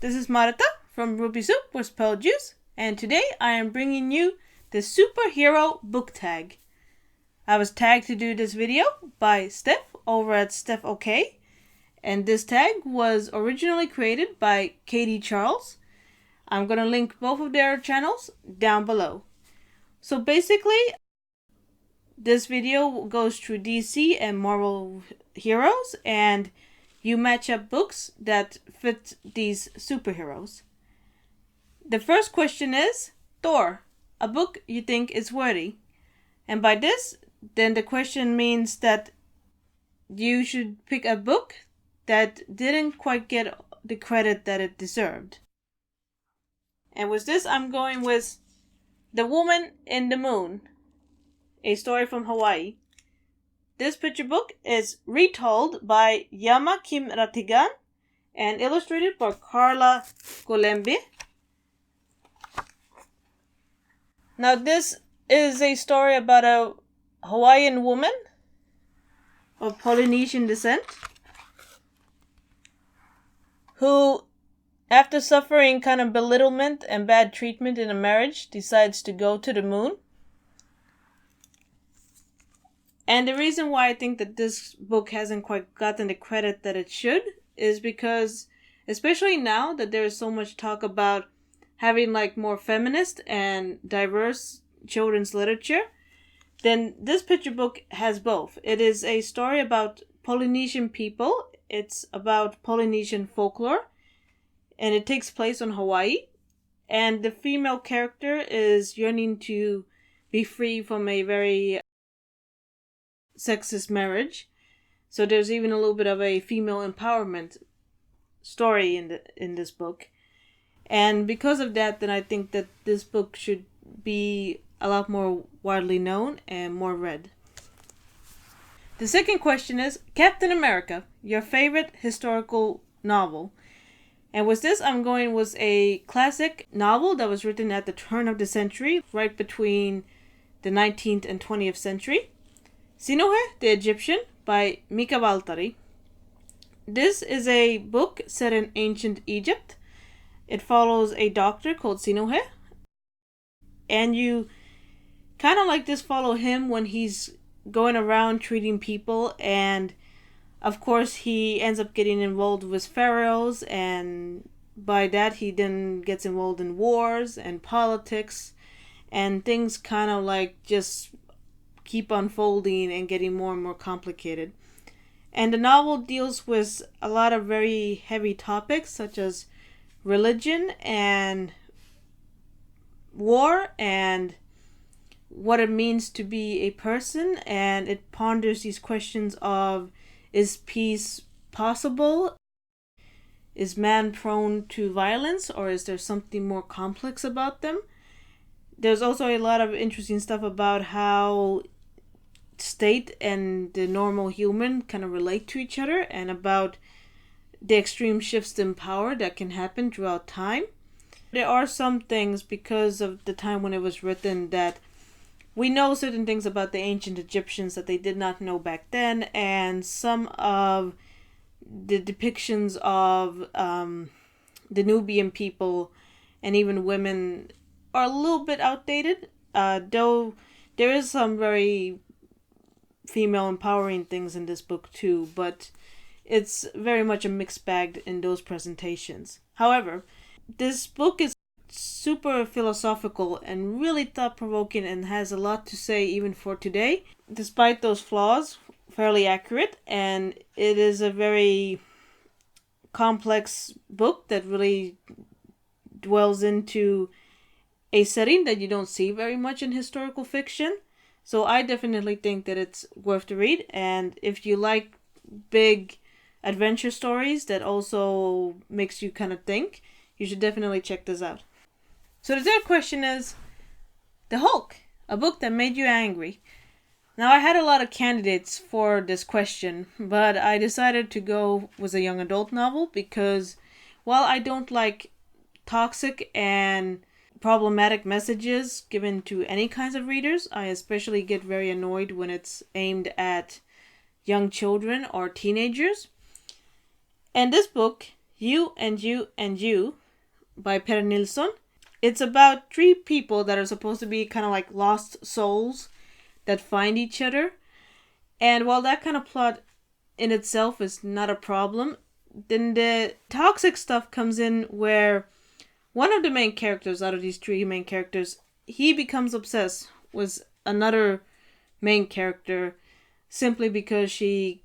this is Marta from Ruby Soup with Spell Juice, and today I am bringing you the superhero book tag. I was tagged to do this video by Steph over at Steph OK, and this tag was originally created by Katie Charles. I'm going to link both of their channels down below. So basically, this video goes through DC and Marvel heroes, and you match up books that fit these superheroes. The first question is, Thor, a book you think is worthy. And by this, then the question means that you should pick a book that didn't quite get the credit that it deserved. And with this, I'm going with The Woman in the Moon, a story from Hawaii. This picture book is retold by Yama Kim Ratigan and illustrated by Carla Golembe. Now this is a story about a Hawaiian woman of Polynesian descent who, after suffering kind of belittlement and bad treatment in a marriage, decides to go to the moon. And the reason why I think that this book hasn't quite gotten the credit that it should is because, especially now that there is so much talk about having like more feminist and diverse children's literature, then this picture book has both. It is a story about Polynesian people. It's about Polynesian folklore, and it takes place on Hawaii. And the female character is yearning to be free from a very sexist marriage. So there's even a little bit of a female empowerment story in this book. And because of that, then I think that this book should be a lot more widely known and more read. The second question is, Captain America, your favorite historical novel. And with this, I'm going with a classic novel that was written at the turn of the century, right between the 19th and 20th century. Sinuhe the Egyptian by Mika Waltari. This is a book set in ancient Egypt. It follows a doctor called Sinuhe, and you kind of like this follow him when he's going around treating people, and of course he ends up getting involved with pharaohs, and by that he then gets involved in wars and politics, and things kind of like just keep unfolding and getting more and more complicated. And the novel deals with a lot of very heavy topics such as religion and war and what it means to be a person, and it ponders these questions of, is peace possible? Is man prone to violence, or is there something more complex about them? There's also a lot of interesting stuff about how state and the normal human kind of relate to each other, and about the extreme shifts in power that can happen throughout time. There are some things, because of the time when it was written, that we know certain things about the ancient Egyptians that they did not know back then, and some of the depictions of the Nubian people and even women are a little bit outdated, though there is some very female empowering things in this book too, but it's very much a mixed bag in those presentations. However, this book is super philosophical and really thought-provoking and has a lot to say even for today. Despite those flaws, fairly accurate, and it is a very complex book that really dwells into a setting that you don't see very much in historical fiction. So I definitely think that it's worth the read, and if you like big adventure stories that also makes you kind of think, you should definitely check this out. So the third question is, The Hulk, a book that made you angry. Now I had a lot of candidates for this question, but I decided to go with a young adult novel because while I don't like toxic and problematic messages given to any kinds of readers, I especially get very annoyed when it's aimed at young children or teenagers. And this book, You and You and You by Per Nilsson. It's about three people that are supposed to be kind of like lost souls that find each other. And while that kind of plot in itself is not a problem, then the toxic stuff comes in where one of the main characters out of these three main characters, he becomes obsessed with another main character simply because she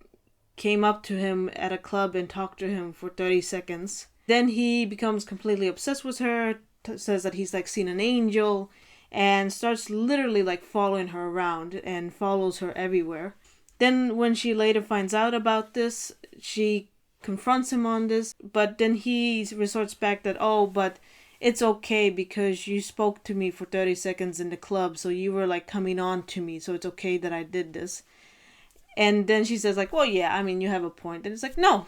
came up to him at a club and talked to him for 30 seconds. Then he becomes completely obsessed with her, says that he's like seen an angel, and starts literally like following her around and follows her everywhere. Then when she later finds out about this, she confronts him on this, but then he resorts back that, oh, but it's okay because you spoke to me for 30 seconds in the club, so you were like coming on to me, so it's okay that I did this. And then she says like, well, yeah, I mean, you have a point. And it's like, no.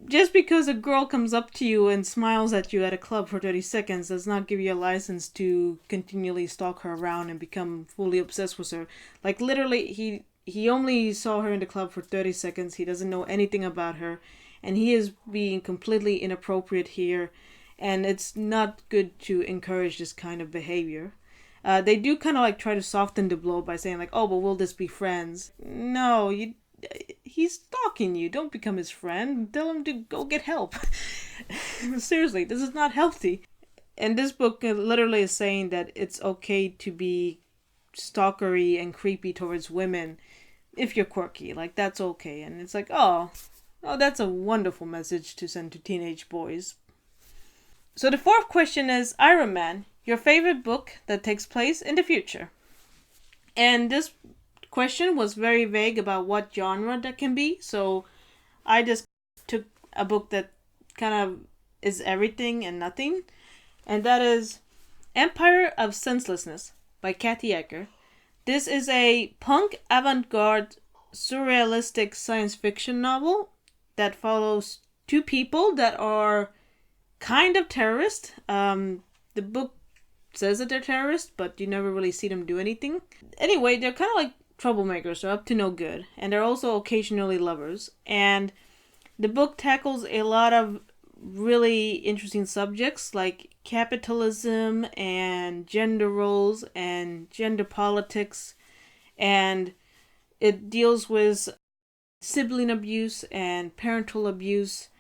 Just because a girl comes up to you and smiles at you at a club for 30 seconds does not give you a license to continually stalk her around and become fully obsessed with her. Like, literally, he only saw her in the club for 30 seconds. He doesn't know anything about her. And he is being completely inappropriate here. And it's not good to encourage this kind of behavior. They do kind of like try to soften the blow by saying like, oh, but we'll just be friends. No, he's stalking you. Don't become his friend. Tell him to go get help. Seriously, this is not healthy. And this book literally is saying that it's okay to be stalkery and creepy towards women if you're quirky. Like, that's okay. And it's like, oh, that's a wonderful message to send to teenage boys. So the fourth question is, Iron Man, your favorite book that takes place in the future. And this question was very vague about what genre that can be, so I just took a book that kind of is everything and nothing, and that is Empire of Senselessness by Kathy Ecker. This is a punk avant-garde surrealistic science fiction novel that follows two people that are kind of terrorists. The book says that they're terrorists, but you never really see them do anything. Anyway, they're kind of like troublemakers. They're up to no good. And they're also occasionally lovers. And the book tackles a lot of really interesting subjects like capitalism and gender roles and gender politics. And it deals with sibling abuse and parental abuse.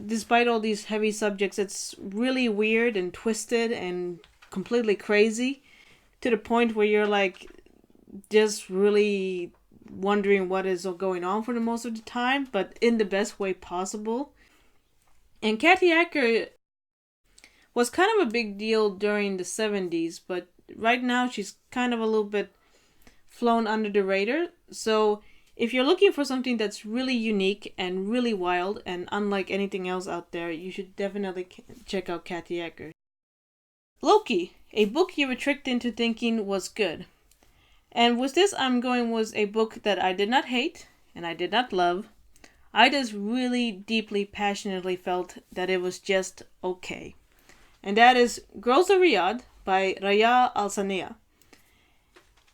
Despite all these heavy subjects, it's really weird and twisted and completely crazy to the point where you're like just really wondering what is going on for the most of the time, but in the best way possible. And Kathy Acker was kind of a big deal during the 70s, but right now she's kind of a little bit flown under the radar. So if you're looking for something that's really unique and really wild and unlike anything else out there, you should definitely check out Kathy Ecker. Loki, a book you were tricked into thinking was good. And with this, I'm going with a book that I did not hate and I did not love. I just really deeply, passionately felt that it was just okay. And that is Girls of Riyadh by Raya Al-Sanea.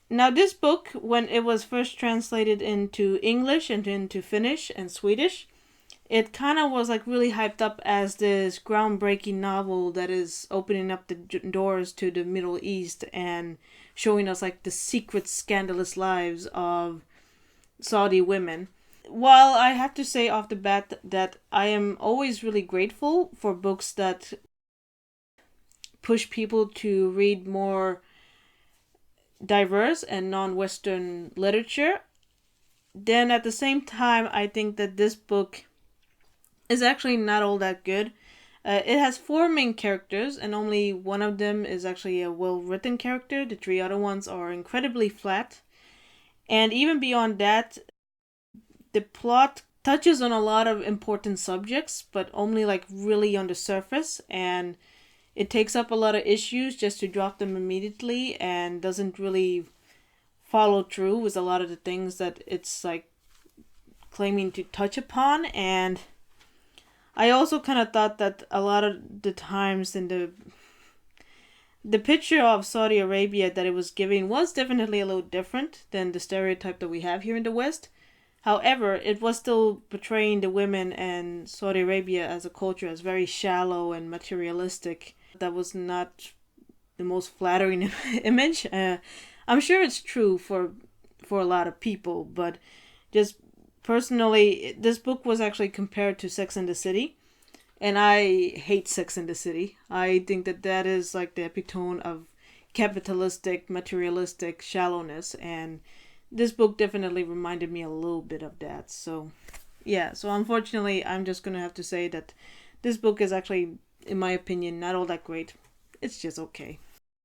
Now this book, when it was first translated into English and into Finnish and Swedish, it kind of was like really hyped up as this groundbreaking novel that is opening up the doors to the Middle East and showing us like the secret scandalous lives of Saudi women. While I have to say off the bat that I am always really grateful for books that push people to read more diverse and non-Western literature, then at the same time I think that this book is actually not all that good. It has 4 main characters and only one of them is actually a well-written character. The 3 other ones are incredibly flat. And even beyond that, the plot touches on a lot of important subjects, but only like really on the surface, and it takes up a lot of issues just to drop them immediately and doesn't really follow through with a lot of the things that it's like claiming to touch upon. And I also kind of thought that a lot of the times in the picture of Saudi Arabia that it was giving was definitely a little different than the stereotype that we have here in the West. However, it was still portraying the women in Saudi Arabia as a culture as very shallow and materialistic. That was not the most flattering image. I'm sure it's true for a lot of people, but just personally, this book was actually compared to Sex and the City, and I hate Sex and the City. I think that that is like the epitome of capitalistic, materialistic shallowness, and this book definitely reminded me a little bit of that. So, yeah, so unfortunately, I'm just gonna have to say that this book is actually, in my opinion, not all that great. It's just okay.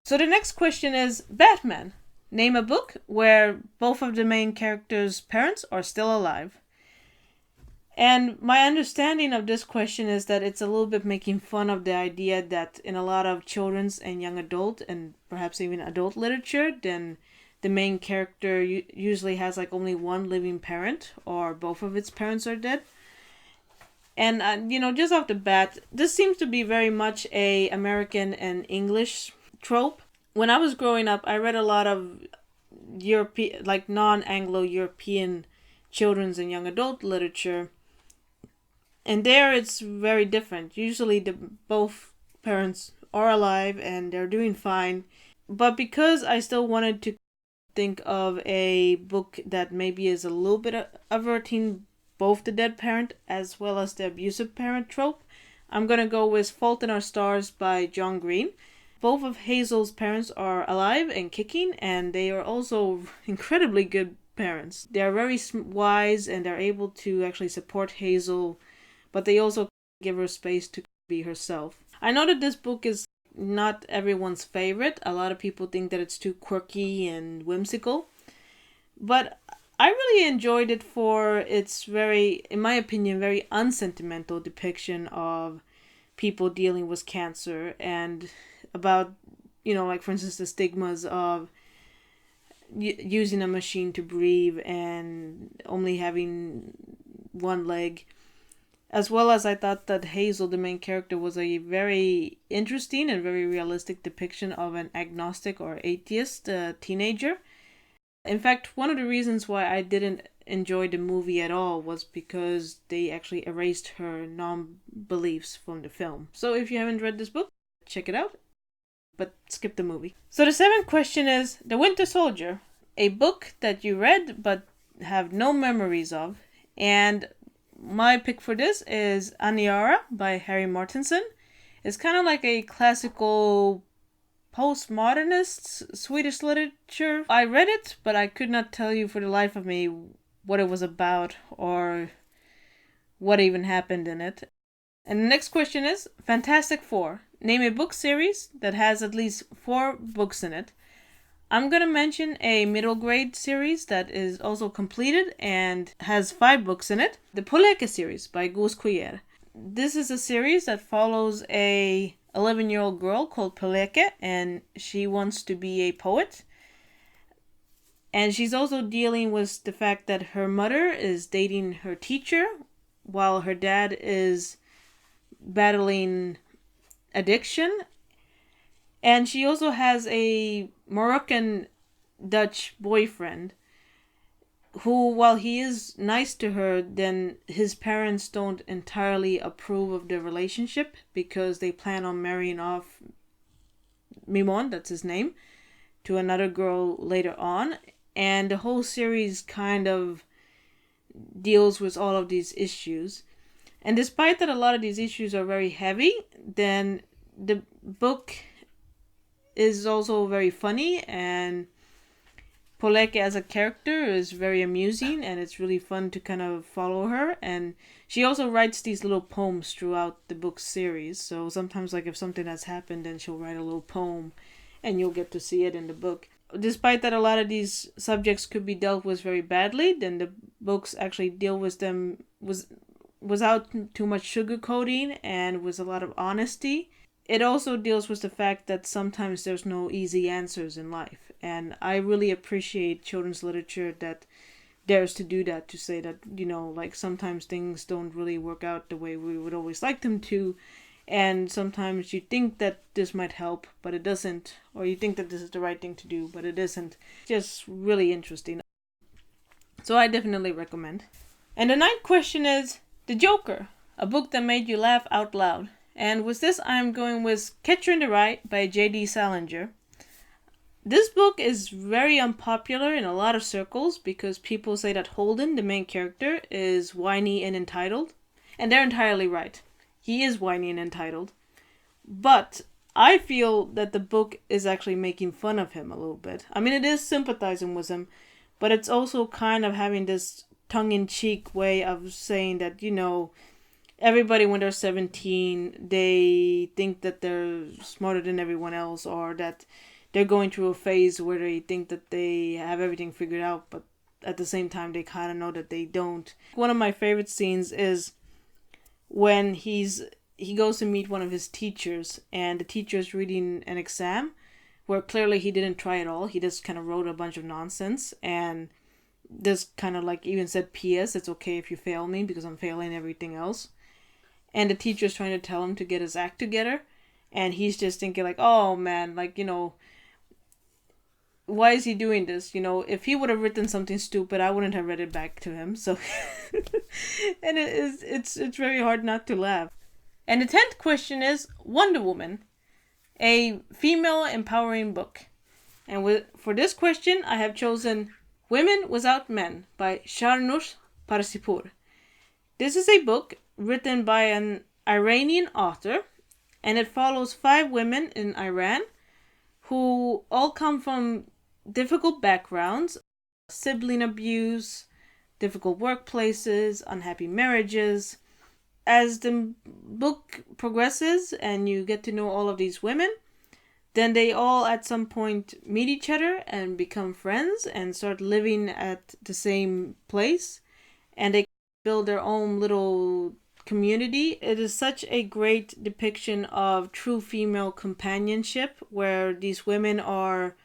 So the next question is Batman. Name a book where both of the main characters' parents are still alive. And my understanding of this question is that it's a little bit making fun of the idea that in a lot of children's and young adult and perhaps even adult literature, then the main character usually has like only one living parent or both of its parents are dead. And just off the bat, this seems to be very much a American and English trope. When I was growing up, I read a lot of European, like non-Anglo-European children's and young adult literature. And there it's very different. Usually both parents are alive and they're doing fine. But because I still wanted to think of a book that maybe is a little bit averting both the dead parent as well as the abusive parent trope, I'm going to go with Fault in Our Stars by John Green. Both of Hazel's parents are alive and kicking, and they are also incredibly good parents. They are very wise and they're able to actually support Hazel, but they also give her space to be herself. I know that this book is not everyone's favorite. A lot of people think that it's too quirky and whimsical, but I really enjoyed it for its very, in my opinion, very unsentimental depiction of people dealing with cancer and about, like for instance, the stigmas of using a machine to breathe and only having one leg. As well as I thought that Hazel, the main character, was a very interesting and very realistic depiction of an agnostic or atheist teenager. In fact, one of the reasons why I didn't enjoy the movie at all was because they actually erased her non-beliefs from the film. So if you haven't read this book, check it out, but skip the movie. So the seventh question is The Winter Soldier, a book that you read but have no memories of. And my pick for this is Aniara by Harry Martinson. It's kind of like a classical postmodernist Swedish literature. I read it, but I could not tell you for the life of me what it was about or what even happened in it. And the next question is Fantastic Four. Name a book series that has at least 4 books in it. I'm going to mention a middle grade series that is also completed and has 5 books in it. The Poleka series by Gus Kuyer. This is a series that follows a 11-year-old girl called Poleka, and she wants to be a poet. And she's also dealing with the fact that her mother is dating her teacher while her dad is battling addiction. And she also has a Moroccan Dutch boyfriend who, while he is nice to her, then his parents don't entirely approve of the relationship because they plan on marrying off Mimon, that's his name, to another girl later on. And the whole series kind of deals with all of these issues. And despite that a lot of these issues are very heavy, then the book is also very funny, and Poleka as a character is very amusing, and it's really fun to kind of follow her. And she also writes these little poems throughout the book series. So sometimes, like if something has happened, then she'll write a little poem, and you'll get to see it in the book. Despite that a lot of these subjects could be dealt with very badly, then the books actually deal with them without too much sugarcoating and with a lot of honesty. It also deals with the fact that sometimes there's no easy answers in life. And I really appreciate children's literature that dares to do that, to say that, like sometimes things don't really work out the way we would always like them to. And sometimes you think that this might help, but it doesn't. Or you think that this is the right thing to do, but it isn't. Just really interesting. So I definitely recommend. And the ninth question is The Joker, a book that made you laugh out loud. And with this, I'm going with Catcher in the Rye by J.D. Salinger. This book is very unpopular in a lot of circles because people say that Holden, the main character, is whiny and entitled. And they're entirely right. He is whiny and entitled. But I feel that the book is actually making fun of him a little bit. I mean, it is sympathizing with him, but it's also kind of having this tongue-in-cheek way of saying that, you know, everybody when they're 17, they think that they're smarter than everyone else, or that they're going through a phase where they think that they have everything figured out, but at the same time they kind of know that they don't. One of my favorite scenes is when he goes to meet one of his teachers, and the teacher's reading an exam where clearly he didn't try at all. He just kind of wrote a bunch of nonsense, and this kind of like even said, P.S. it's okay if you fail me because I'm failing everything else. And the teacher's trying to tell him to get his act together, and he's just thinking like, oh man, like, you know, why is he doing this? You know, if he would have written something stupid, I wouldn't have read it back to him. So, and it's very hard not to laugh. And the 10th question is Wonder Woman, a female empowering book. And for this question, I have chosen Women Without Men by Sharnush Parsipur. This is a book written by an Iranian author, and it follows 5 women in Iran who all come from difficult backgrounds, sibling abuse, difficult workplaces, unhappy marriages. As the book progresses and you get to know all of these women, then they all at some point meet each other and become friends and start living at the same place, and they build their own little community. It is such a great depiction of true female companionship where these women are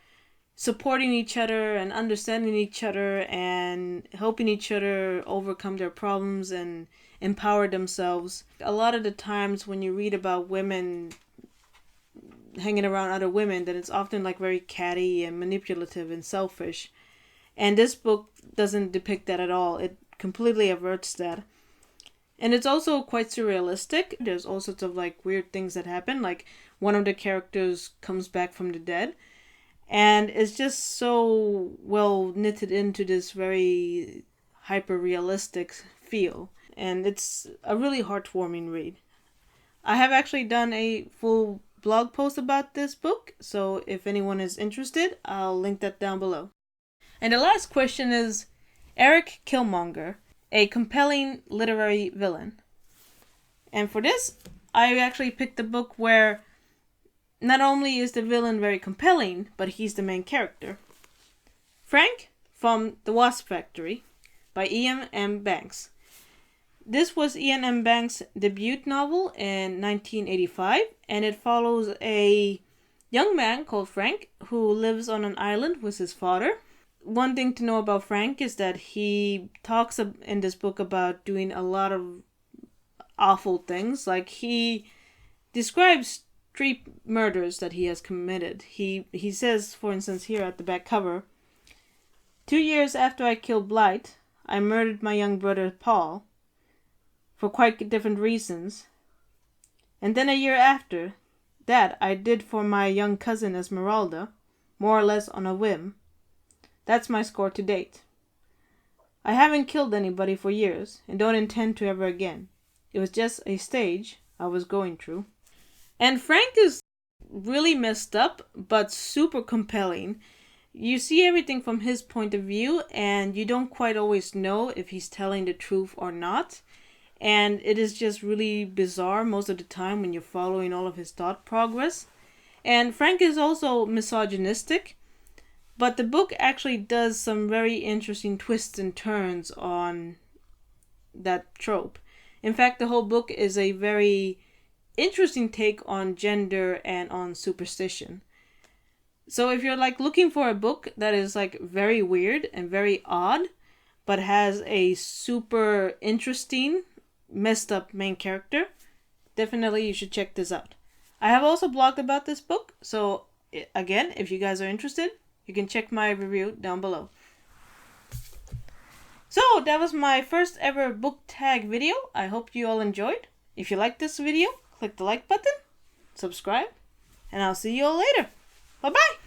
supporting each other and understanding each other and helping each other overcome their problems and empower themselves. A lot of the times when you read about women hanging around other women, then it's often like very catty and manipulative and selfish. And this book doesn't depict that at all. It completely averts that. And it's also quite surrealistic. There's all sorts of like weird things that happen. Like one of the characters comes back from the dead. And it's just so well knitted into this very hyper-realistic feel. And it's a really heartwarming read. I have actually done a full blog post about this book. So if anyone is interested, I'll link that down below. And the last question is Eric Killmonger, a compelling literary villain. And for this, I actually picked a book where not only is the villain very compelling, but he's the main character. Frank from The Wasp Factory by Ian M. Banks. This was Ian M. Banks' debut novel in 1985, and it follows a young man called Frank who lives on an island with his father. One thing to know about Frank is that he talks in this book about doing a lot of awful things. Like he describes 3 murders that he has committed. He says, for instance, here at the back cover, 2 years after I killed Blight, I murdered my young brother Paul for quite different reasons. And then a year after that, I did for my young cousin Esmeralda, more or less on a whim. That's my score to date. I haven't killed anybody for years and don't intend to ever again. It was just a stage I was going through. And Frank is really messed up, but super compelling. You see everything from his point of view, and you don't quite always know if he's telling the truth or not. And it is just really bizarre most of the time when you're following all of his thought progress. And Frank is also misogynistic, but the book actually does some very interesting twists and turns on that trope. In fact, the whole book is a very interesting take on gender and on superstition. So if you're like looking for a book that is like very weird and very odd, but has a super interesting, messed up main character, definitely you should check this out. I have also blogged about this book, so again, if you guys are interested, you can check my review down below. So that was my first ever book tag video. I hope you all enjoyed. If you liked this video, click the like button, subscribe, and I'll see you all later. Bye bye!